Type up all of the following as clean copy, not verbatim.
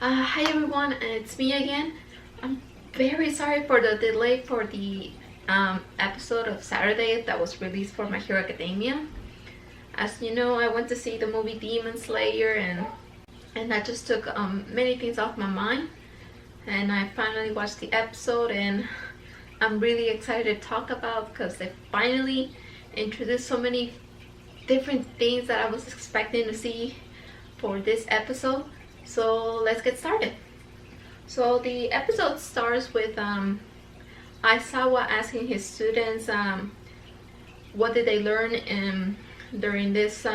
Hi everyone, it's me again. I'm very sorry for the delay for the episode of Saturday that was released for My Hero Academia. As you know, I went to see the movie Demon Slayer and that just took many things off my mind. And I finally watched the episode and I'm really excited to talk about because they finally introduced so many different things that I was expecting to see for this episode. So let's get started. So the episode starts with Aizawa asking his students what did they learn during this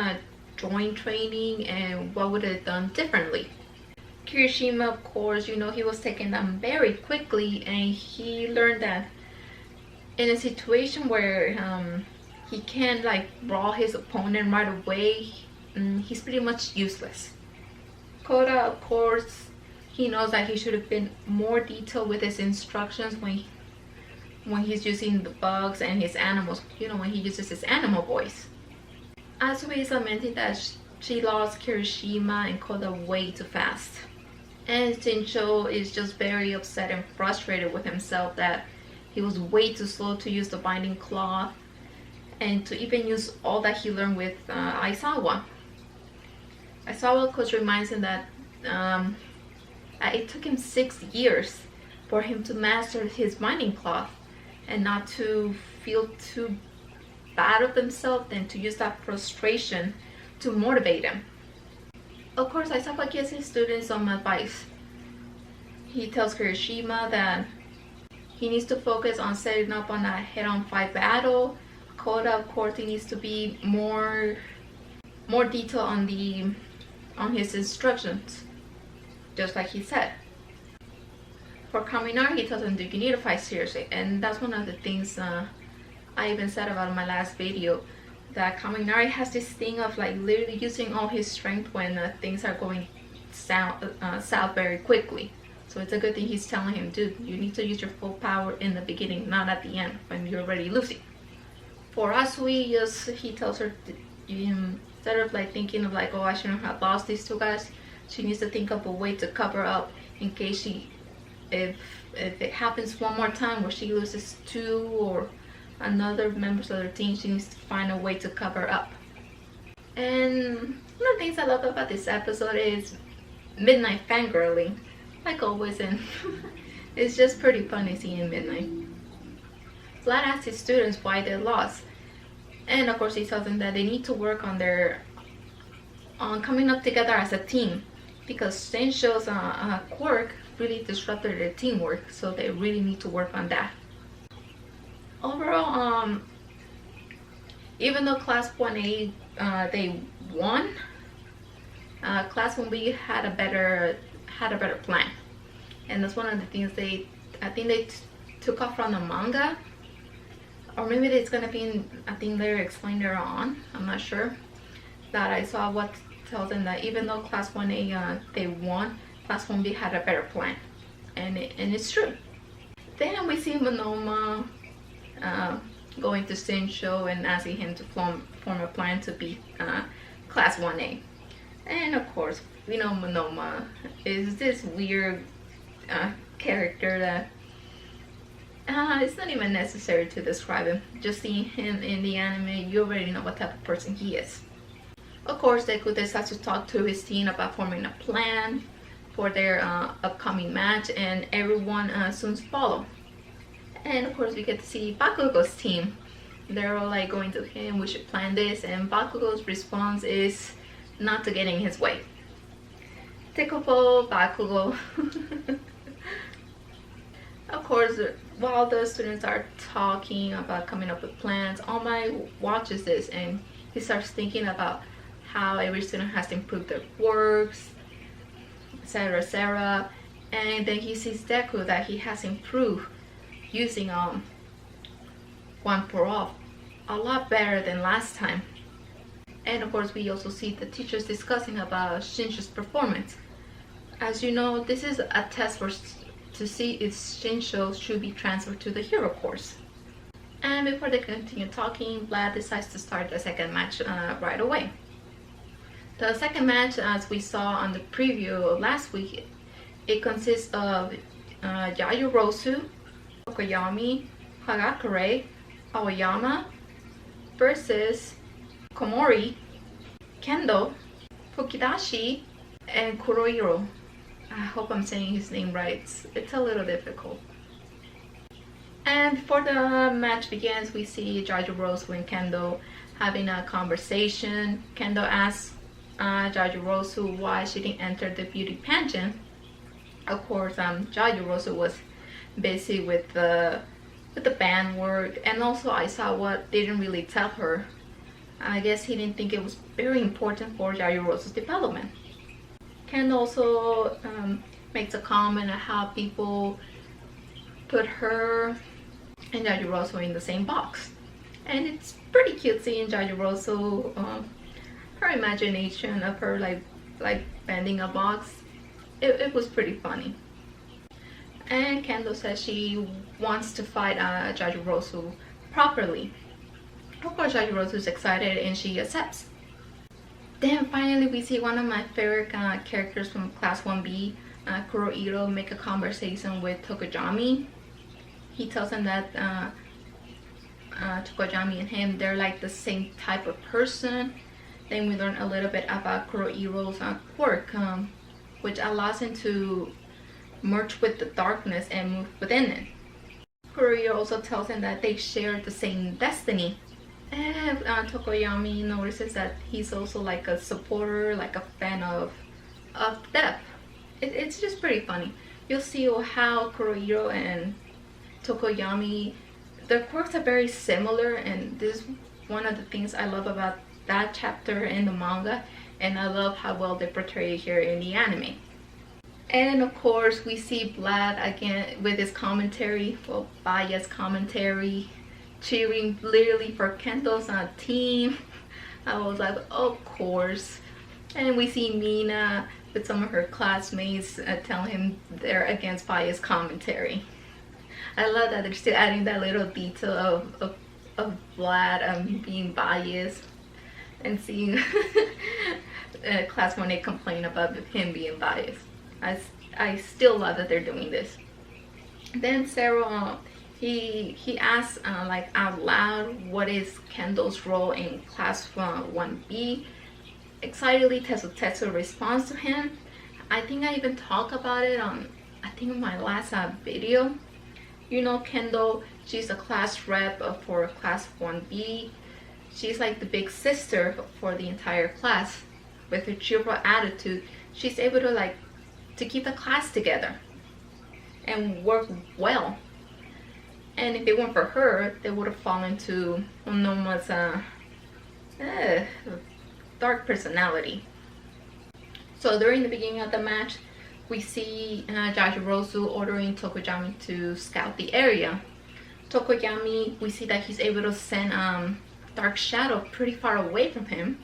joint training and what would have done differently. Kirishima, of course, he was taken down very quickly, and he learned that in a situation where he can't brawl his opponent right away, he's pretty much useless. Koda, of course, he knows that he should have been more detailed with his instructions when he's using the bugs and his animals, when he uses his animal voice. Asui is lamenting that she lost Kirishima and Koda way too fast. And Shincho is just very upset and frustrated with himself that he was way too slow to use the binding cloth and to even use all that he learned with Aizawa. Aizawa, of course, reminds him that it took him 6 years for him to master his binding cloth and not to feel too bad of himself and to use that frustration to motivate him. Of course, Aizawa gives his students some advice. He tells Kirishima that he needs to focus on setting up on a head-on fight battle. Koda, of course, he needs to be more detailed on his instructions, just like he said. For Kaminari, he tells him, you need to fight seriously, and that's one of the things I even said about in my last video, that Kaminari has this thing of literally using all his strength when things are going south very quickly. So it's a good thing he's telling him, dude, you need to use your full power in the beginning, not at the end when you're already losing. For Asui, he tells her, instead of thinking of oh, I shouldn't have lost these two guys, she needs to think of a way to cover up in case if it happens one more time where she loses two or another members of their team, she needs to find a way to cover up. And one of the things I love about this episode is Midnight fangirling, like always, and it's just pretty funny seeing Midnight. Vlad asks his students why they lost, and of course he tells them that they need to work on coming up together as a team, because Sensho's quirk really disrupted their teamwork, so they really need to work on that. Overall, even though Class 1A they won, Class 1B had a better plan, and that's one of the things I think they took off from the manga, or maybe it's gonna be I think they're explained later on, I'm not sure. That I saw what tells them that even though Class 1A they won, Class 1B had a better plan, and it's true. Then we see Monoma going to Sensho and asking him to form a plan to beat Class 1A. And of course, we know Monoma is this weird character that it's not even necessary to describe him. Just seeing him in the anime, you already know what type of person he is. Of course, Deku decides to talk to his team about forming a plan for their upcoming match, and everyone soon follow. And of course, we get to see Bakugo's team. They're all going to him, we should plan this, and Bakugo's response is not to get in his way. Typical Bakugo. Of course, while the students are talking about coming up with plans, All Might watches this and he starts thinking about how every student has improved their works, etc, etc. And then he sees Deku that he has improved using One for All a lot better than last time. And of course, we also see the teachers discussing about Shinsho's performance. As you know, this is a test to see if Shinsho should be transferred to the hero course. And before they continue talking, Vlad decides to start the second match right away. The second match, as we saw on the preview last week, It consists of Yayorozu, Tokoyami, Hagakure, Aoyama versus Komori, Kendo, Fukidashi, and Kurohiro. I hope I'm saying his name right. It's a little difficult. And before the match begins, we see Yayorozu and Kendo having a conversation. Kendo asks Yayorozu why she didn't enter the beauty pageant. Of course, Yayorozu was busy with the band work, and also Aizawa didn't really tell her. I guess he didn't think it was very important for Yayorozu's development. Ken also makes a comment on how people put her and Yayorozu in the same box, and it's pretty cute seeing Yayorozu, her imagination of her like bending a box. It was pretty funny. And Kendo says she wants to fight Yayorozu properly. Of course, Yayorozu is excited and she accepts. Then finally we see one of my favorite characters from Class 1B, Kurohiro, make a conversation with Tokoyami. He tells him that Tokoyami and him, they're like the same type of person. Then we learn a little bit about Kurohiro's quirk, which allows him to merge with the darkness and move within it. Kurohiro also tells him that they share the same destiny. And Tokoyami notices that he's also like a supporter, like a fan of death. It's just pretty funny. You'll see how Kurohiro and Tokoyami, their quirks are very similar, and this is one of the things I love about that chapter in the manga, and I love how well they portray it here in the anime. And of course we see Vlad again with his commentary, well, biased commentary, cheering literally for Kendo's team. I was like, of course. And we see Mina with some of her classmates telling him they're against biased commentary. I love that they're still adding that little detail of Vlad being biased, and seeing class 1A complain about him being biased. I still love that they're doing this. Then Zero, he asks like out loud, what is Kendo's role in Class 1B? Excitedly, Tetsu responds to him. I think I even talked about it on, I think, in my last video. You know, Kendo, she's a class rep for Class 1B. She's like the big sister for the entire class. With her cheerful attitude, she's able to keep the class together and work well. And if it weren't for her, they would have fallen into Onoma's dark personality. So during the beginning of the match, we see Yayorozu ordering Tokoyami to scout the area. Tokoyami, we see that he's able to send Dark Shadow pretty far away from him,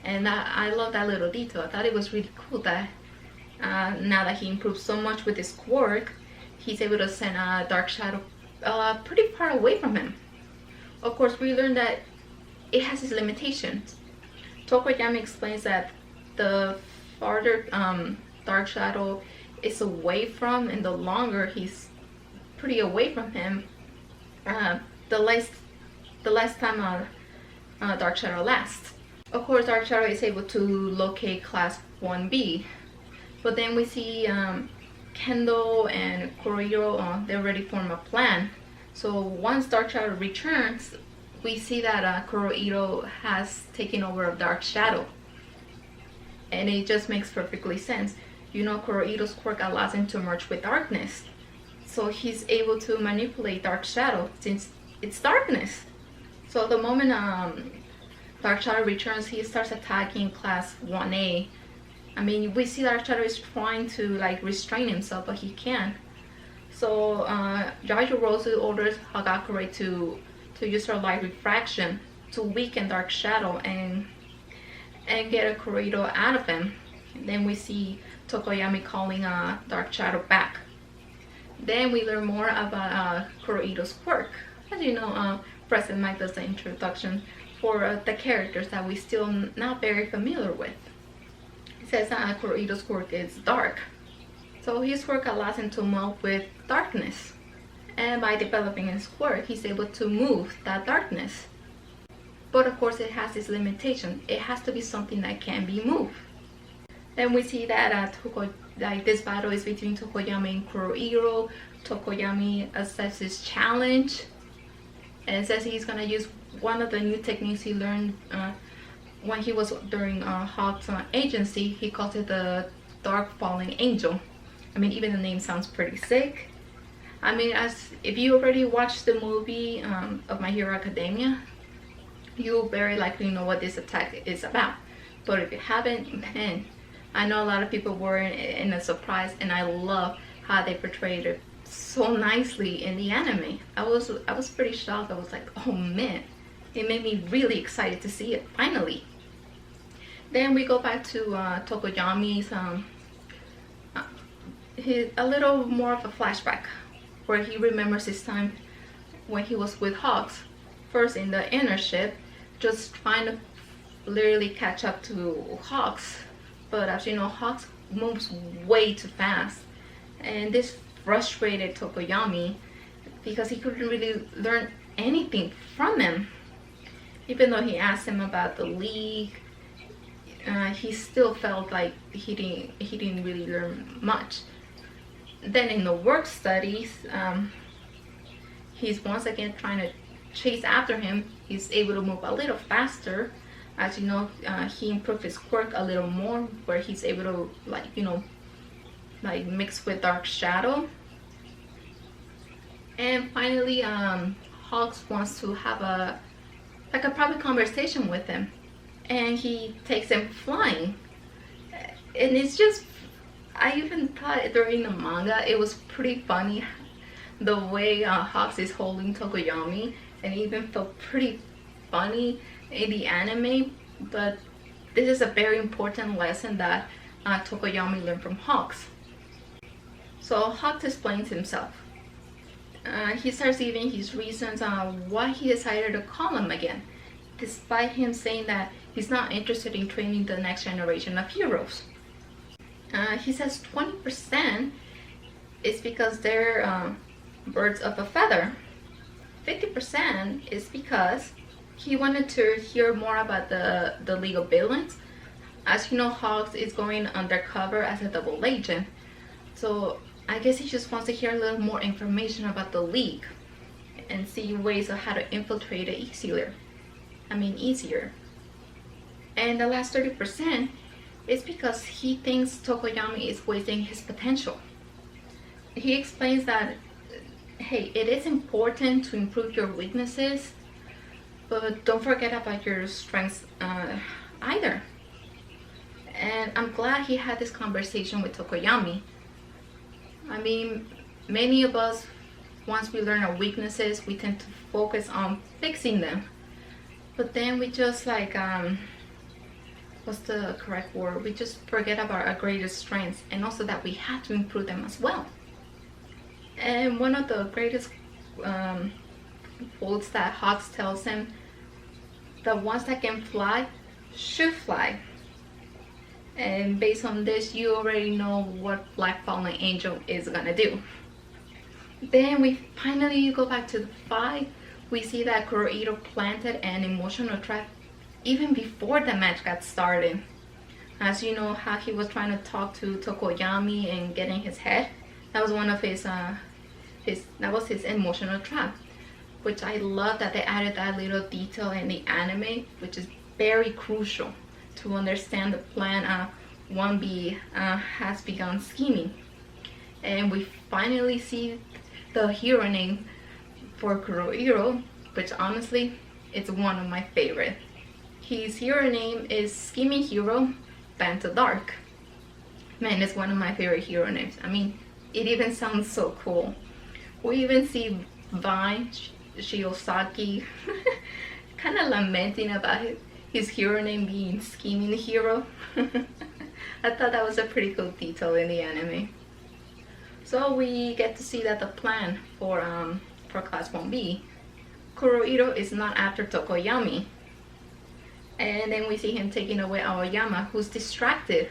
and I love that little detail. I thought it was really cool that now that he improved so much with his quirk, he's able to send Dark Shadow pretty far away from him. Of course, we learned that it has its limitations. Tokoyami explains that the farther Dark Shadow is away from, and the longer he's pretty away from him, the less time Dark Shadow lasts. Of course, Dark Shadow is able to locate Class 1B, but then we see Kendo and Kurohiro, they already form a plan. So once Dark Shadow returns, we see that Kurohiro has taken over of Dark Shadow, and it just makes perfectly sense. You know, Kurohiro's quirk allows him to merge with darkness, so he's able to manipulate Dark Shadow since it's darkness. So the moment Dark Shadow returns, he starts attacking Class 1A. I mean, we see Dark Shadow is trying to like restrain himself, but he can't. So Yayorozu orders Hagakure to use her light refraction to weaken Dark Shadow and get a Kurohiro out of him. And then we see Tokoyami calling Dark Shadow back. Then we learn more about Kurohiro's quirk. As you know, President Mike does the introduction for the characters that we still not very familiar with. It says Kurohiro's quirk is dark. So his work allows him to move with darkness. And by developing his work, he's able to move that darkness. But of course, it has its limitation. It has to be something that can be moved. Then we see that this battle is between Tokoyami and Kurohiro. Tokoyami accepts his challenge and says he's gonna use one of the new techniques he learned when he was during Hawk's agency. He calls it the Dark Falling Angel. I mean, even the name sounds pretty sick. I mean, if you already watched the movie of My Hero Academia, you very likely know what this attack is about. But if you haven't, man, I know a lot of people were in a surprise, and I love how they portrayed it so nicely in the anime. I was pretty shocked. I was like, oh man, it made me really excited to see it finally. Then we go back to Tokoyami's a little more of a flashback, where he remembers his time when he was with Hawks, first in the inner ship, just trying to literally catch up to Hawks. But as you know, Hawks moves way too fast, and this frustrated Tokoyami because he couldn't really learn anything from him. Even though he asked him about the league, he still felt like he didn't really learn much. Then in the work studies, he's once again trying to chase after him. He's able to move a little faster. As you know, he improved his quirk a little more, where he's able to mix with Dark Shadow. And finally, Hawks wants to have a private conversation with him, and he takes him flying. And it's just, I even thought during the manga it was pretty funny the way Hawks is holding Tokoyami, and it even felt pretty funny in the anime. But this is a very important lesson that Tokoyami learned from Hawks. So Hawks explains himself. He starts giving his reasons on why he decided to call him again, despite him saying that he's not interested in training the next generation of heroes. He says 20% is because they're birds of a feather. 50% is because he wanted to hear more about the League of Villains. As you know, Hawks is going undercover as a double agent. So I guess he just wants to hear a little more information about the League and see ways of how to infiltrate it easier. And the last 30% is because he thinks Tokoyami is wasting his potential. He explains that, hey, it is important to improve your weaknesses, but don't forget about your strengths either. And I'm glad he had this conversation with Tokoyami. I mean, many of us, once we learn our weaknesses, we tend to focus on fixing them. But then we just what's the correct word? We just forget about our greatest strengths, and also that we have to improve them as well. And one of the greatest quotes that Hawks tells him, the ones that can fly should fly. And based on this, you already know what Black Fallen Angel is gonna do. Then we finally go back to the fight. We see that Kurohiro planted an emotional trap even before the match got started. As you know, how he was trying to talk to Tokoyami and get in his head. That was one of his emotional trap. Which I love that they added that little detail in the anime, which is very crucial to understand the plan 1B has begun scheming. And we finally see the hero name for Kurohiro, which honestly, it's one of my favorite. His hero name is Scheming Hero Vantadark. Man, it's one of my favorite hero names. I mean, it even sounds so cool. We even see Vine Shiosaki kind of lamenting about his hero name being Scheming Hero. I thought that was a pretty cool detail in the anime. So we get to see that the plan for Class 1B, Kurohiro is not after Tokoyami. And then we see him taking away Aoyama, who's distracted.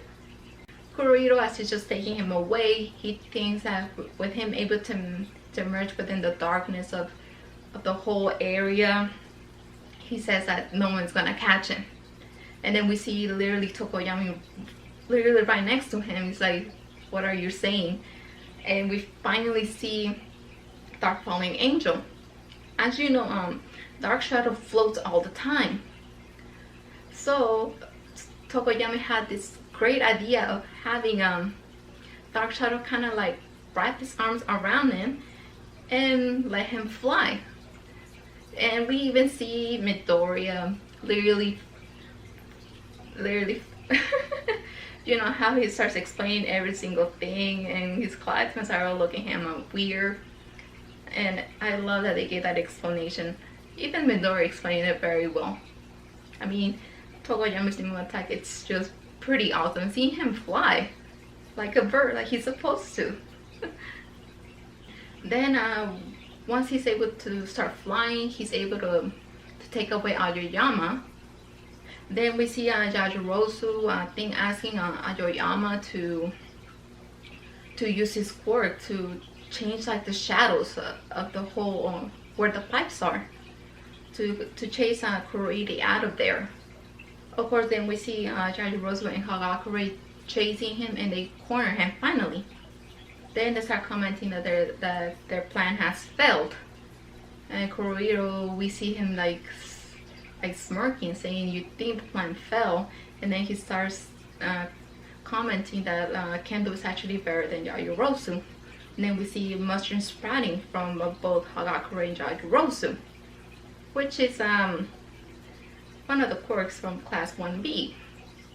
Kurito, as he's just taking him away, he thinks that with him able to merge within the darkness of the whole area, he says that no one's gonna catch him. And then we see literally Tokoyami literally right next to him. He's like, what are you saying? And we finally see Dark Falling Angel. As you know, Dark Shadow floats all the time. So Tokoyami had this great idea of having Dark Shadow kind of like wrap his arms around him and let him fly. And we even see Midoriya literally you know how he starts explaining every single thing, and his classmates are all looking at him weird. And I love that they gave that explanation. Even Midori explained it very well. I mean, Tokoyami's new attack, it's just pretty awesome. Seeing him fly like a bird, like he's supposed to. Then once he's able to start flying, he's able to take away Aoyama. Then we see Yajirozu asking Aoyama to use his quirk to change like the shadows of the whole where the pipes are, to chase Kuroide out of there. Of course, then we see Yajirozu and Kagakure chasing him, and they corner him finally. Then they start commenting that their plan has failed. And Kurohiro, we see him like smirking, saying, "You think the plan fell?" And then he starts commenting that Kendo is actually better than Yajirozu. And then we see mushrooms sprouting from both Hagakure and Yajirozu, which is one of the quirks from Class 1B.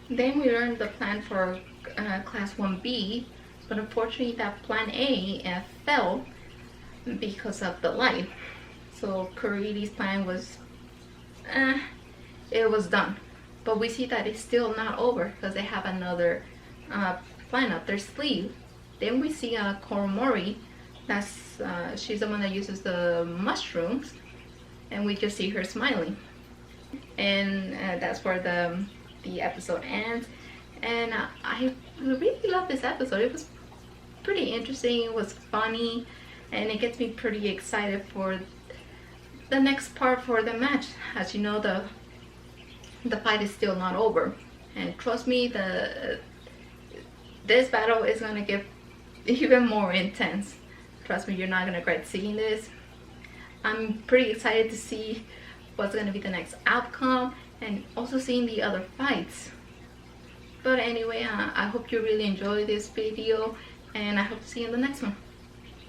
Then we learned the plan for Class 1B, but unfortunately that Plan A fell because of the light. So Kuriidi's plan was, it was done. But we see that it's still not over because they have another plan up their sleeve. Then we see Koromori, she's the one that uses the mushrooms, and we just see her smiling. And that's where the episode ends. And I really love this episode. It was pretty interesting, it was funny, and it gets me pretty excited for the next part for the match. As you know, the fight is still not over, and trust me, this battle is gonna get even more intense. Trust me, you're not gonna regret seeing this. I'm pretty excited to see what's gonna be the next outcome, and also seeing the other fights. But anyway, I hope you really enjoyed this video, and I hope to see you in the next one.